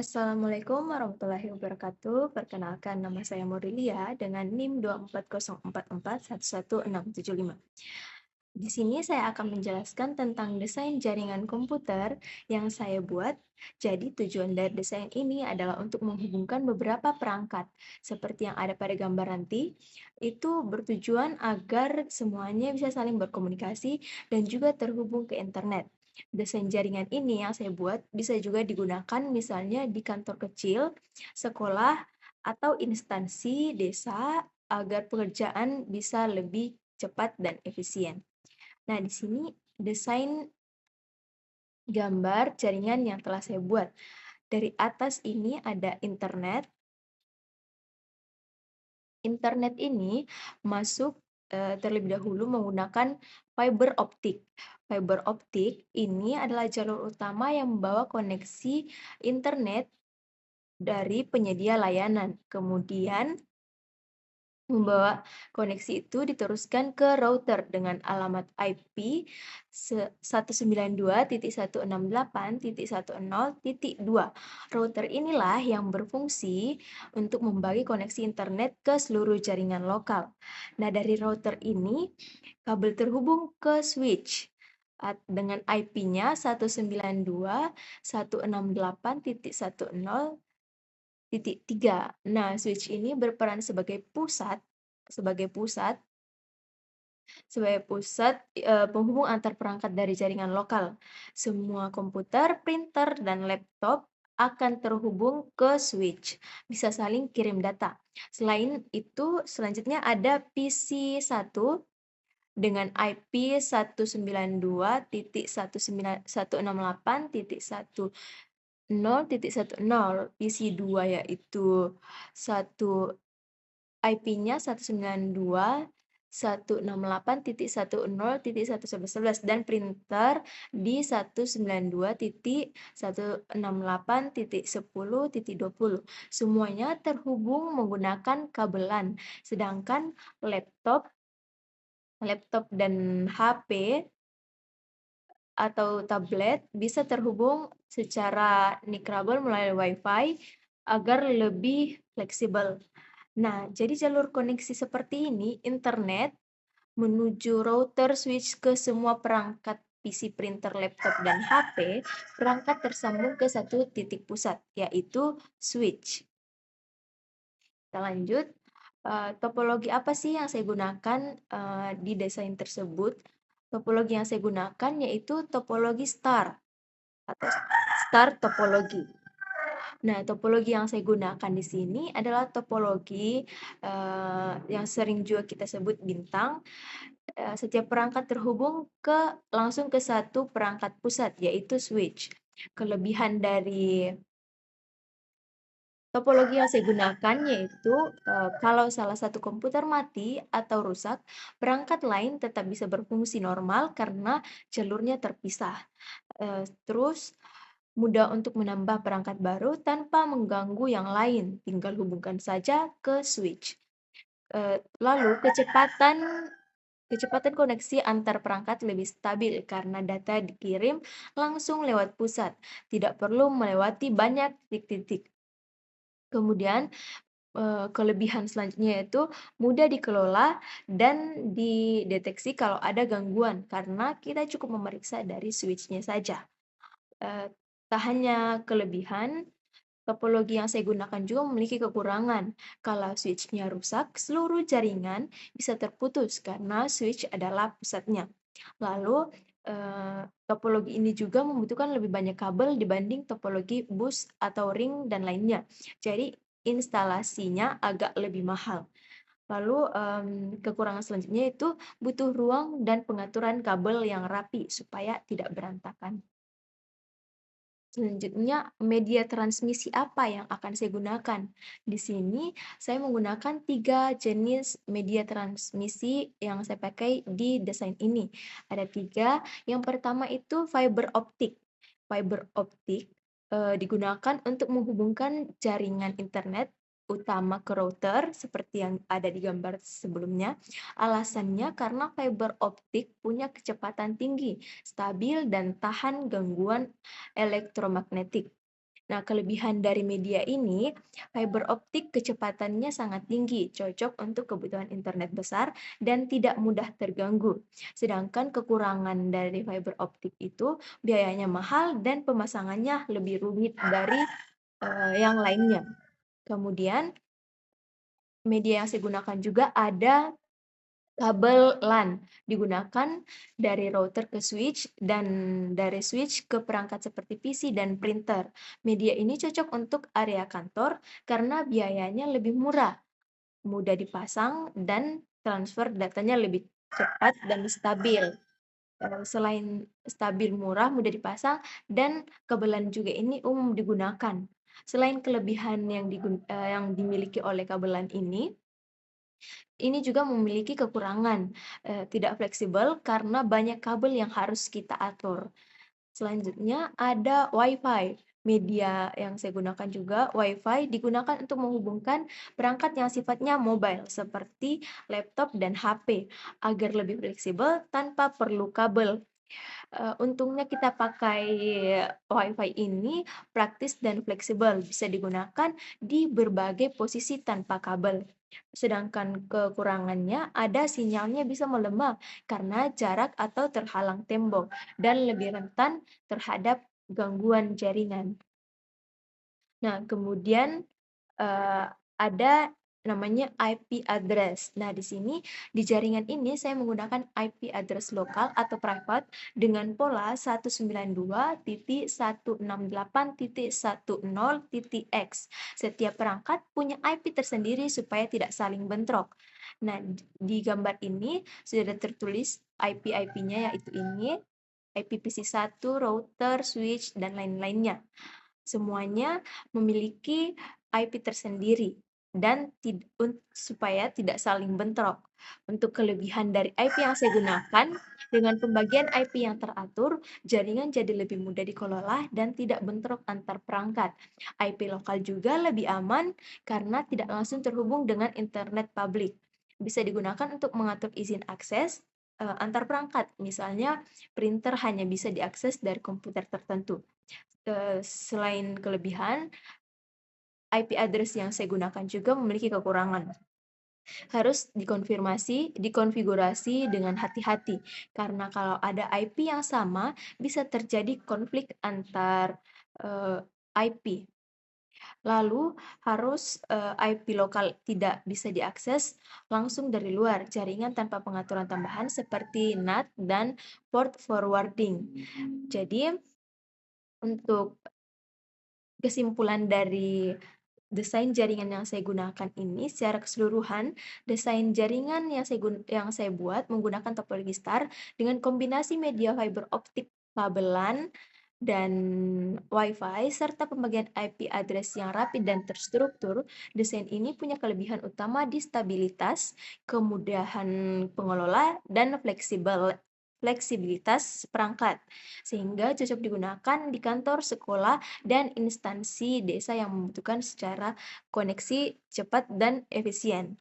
Assalamualaikum warahmatullahi wabarakatuh. Perkenalkan, nama saya Murilia dengan NIM 24044111675. Di sini saya akan menjelaskan tentang desain jaringan komputer yang saya buat. Jadi tujuan dari desain ini adalah untuk menghubungkan beberapa perangkat. Seperti yang ada pada gambar nanti, itu bertujuan agar semuanya bisa saling berkomunikasi dan juga terhubung ke internet. Desain jaringan ini yang saya buat bisa juga digunakan misalnya di kantor kecil, sekolah, atau instansi desa agar pekerjaan bisa lebih cepat dan efisien. Nah, di sini desain gambar jaringan yang telah saya buat. Dari atas ini ada internet. Internet ini masuk terlebih dahulu menggunakan fiber optik. Fiber optik ini adalah jalur utama yang membawa koneksi internet dari penyedia layanan. Kemudian membawa koneksi itu diteruskan ke router dengan alamat IP 192.168.10.2. Router inilah yang berfungsi untuk membagi koneksi internet ke seluruh jaringan lokal. Nah, dari router ini kabel terhubung ke switch dengan IP-nya 192.168.10.3. Nah, switch ini berperan sebagai pusat penghubung antar perangkat dari jaringan lokal. Semua komputer, printer, dan laptop akan terhubung ke switch, bisa saling kirim data. Selain itu, selanjutnya ada PC1 dengan IP 192.168.10.10. PC2 yaitu IP-nya 192.168.10.1111 dan printer di 192.168.10.20. Semuanya terhubung menggunakan kabelan, sedangkan laptop dan HP atau tablet bisa terhubung secara nirkabel melalui Wi-Fi agar lebih fleksibel. Nah, jadi jalur koneksi seperti ini, internet menuju router switch ke semua perangkat PC, printer, laptop, dan HP, perangkat tersambung ke satu titik pusat, yaitu switch. Kita lanjut. Topologi apa sih yang saya gunakan di desain tersebut? Topologi yang saya gunakan yaitu topologi star atau star topologi. Nah, topologi yang saya gunakan di sini adalah topologi yang sering juga kita sebut bintang. Setiap perangkat terhubung langsung ke satu perangkat pusat, yaitu switch. Kelebihan dari topologi yang saya gunakan yaitu kalau salah satu komputer mati atau rusak, perangkat lain tetap bisa berfungsi normal karena jalurnya terpisah. Terus mudah untuk menambah perangkat baru tanpa mengganggu yang lain, tinggal hubungkan saja ke switch. Lalu kecepatan koneksi antar perangkat lebih stabil karena data dikirim langsung lewat pusat, tidak perlu melewati banyak titik-titik. Kemudian kelebihan selanjutnya yaitu mudah dikelola dan dideteksi kalau ada gangguan karena kita cukup memeriksa dari switch-nya saja. Tak hanya kelebihan, topologi yang saya gunakan juga memiliki kekurangan. Kalau switch-nya rusak, seluruh jaringan bisa terputus karena switch adalah pusatnya. Lalu, topologi ini juga membutuhkan lebih banyak kabel dibanding topologi bus atau ring dan lainnya. Jadi, instalasinya agak lebih mahal. Lalu, kekurangan selanjutnya itu butuh ruang dan pengaturan kabel yang rapi supaya tidak berantakan. Selanjutnya, media transmisi apa yang akan saya gunakan? Di sini saya menggunakan 3 jenis media transmisi yang saya pakai di desain ini. Ada 3. Yang pertama itu fiber optik. Fiber optik digunakan untuk menghubungkan jaringan internet utama ke router seperti yang ada di gambar sebelumnya. Alasannya karena fiber optik punya kecepatan tinggi, stabil, dan tahan gangguan elektromagnetik. Nah, kelebihan dari media ini, fiber optik kecepatannya sangat tinggi, cocok untuk kebutuhan internet besar dan tidak mudah terganggu. Sedangkan kekurangan dari fiber optik itu biayanya mahal dan pemasangannya lebih rumit dari yang lainnya. Kemudian, media yang saya gunakan juga ada kabel LAN, digunakan dari router ke switch dan dari switch ke perangkat seperti PC dan printer. Media ini cocok untuk area kantor karena biayanya lebih murah, mudah dipasang, dan transfer datanya lebih cepat dan stabil. Selain stabil, murah, mudah dipasang, dan kabel LAN juga ini umum digunakan. Selain kelebihan yang dimiliki oleh kabel LAN ini juga memiliki kekurangan, tidak fleksibel karena banyak kabel yang harus kita atur. Selanjutnya ada Wi-Fi. Media yang saya gunakan juga Wi-Fi digunakan untuk menghubungkan perangkat yang sifatnya mobile seperti laptop dan HP agar lebih fleksibel tanpa perlu kabel. Untungnya kita pakai Wi-Fi ini praktis dan fleksibel, bisa digunakan di berbagai posisi tanpa kabel. Sedangkan kekurangannya ada sinyalnya bisa melemah karena jarak atau terhalang tembok dan lebih rentan terhadap gangguan jaringan. Nah, kemudian ada namanya IP address. Nah, di sini di jaringan ini saya menggunakan IP address lokal atau private dengan pola 192.168.10.x. Setiap perangkat punya IP tersendiri supaya tidak saling bentrok. Nah, di gambar ini sudah tertulis IP-IP-nya, yaitu ini IPv1, router, switch, dan lain-lainnya. Semuanya memiliki IP tersendiri dan supaya tidak saling bentrok. Untuk kelebihan dari IP yang saya gunakan, dengan pembagian IP yang teratur, jaringan jadi lebih mudah dikelola dan tidak bentrok antar perangkat. IP lokal juga lebih aman karena tidak langsung terhubung dengan internet publik. Bisa digunakan untuk mengatur izin akses antar perangkat. Misalnya, printer hanya bisa diakses dari komputer tertentu. Selain kelebihan, IP address yang saya gunakan juga memiliki kekurangan. Harus dikonfigurasi dengan hati-hati, karena kalau ada IP yang sama, bisa terjadi konflik antar IP. Lalu harus IP lokal tidak bisa diakses langsung dari luar jaringan tanpa pengaturan tambahan seperti NAT dan port forwarding. Jadi, untuk kesimpulan dari desain jaringan yang saya gunakan ini, secara keseluruhan, desain jaringan yang saya buat menggunakan topologi star dengan kombinasi media fiber optik, kabel LAN, dan Wi-Fi, serta pembagian IP address yang rapi dan terstruktur. Desain ini punya kelebihan utama di stabilitas, kemudahan pengelola, dan fleksibilitas perangkat, sehingga cocok digunakan di kantor, sekolah, dan instansi desa yang membutuhkan secara koneksi cepat dan efisien.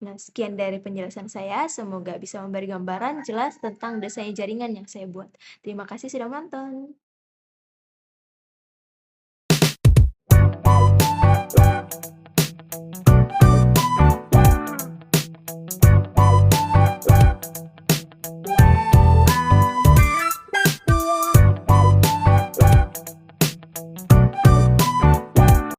Nah, sekian dari penjelasan saya. Semoga bisa memberi gambaran jelas tentang desain jaringan yang saya buat. Terima kasih sudah menonton.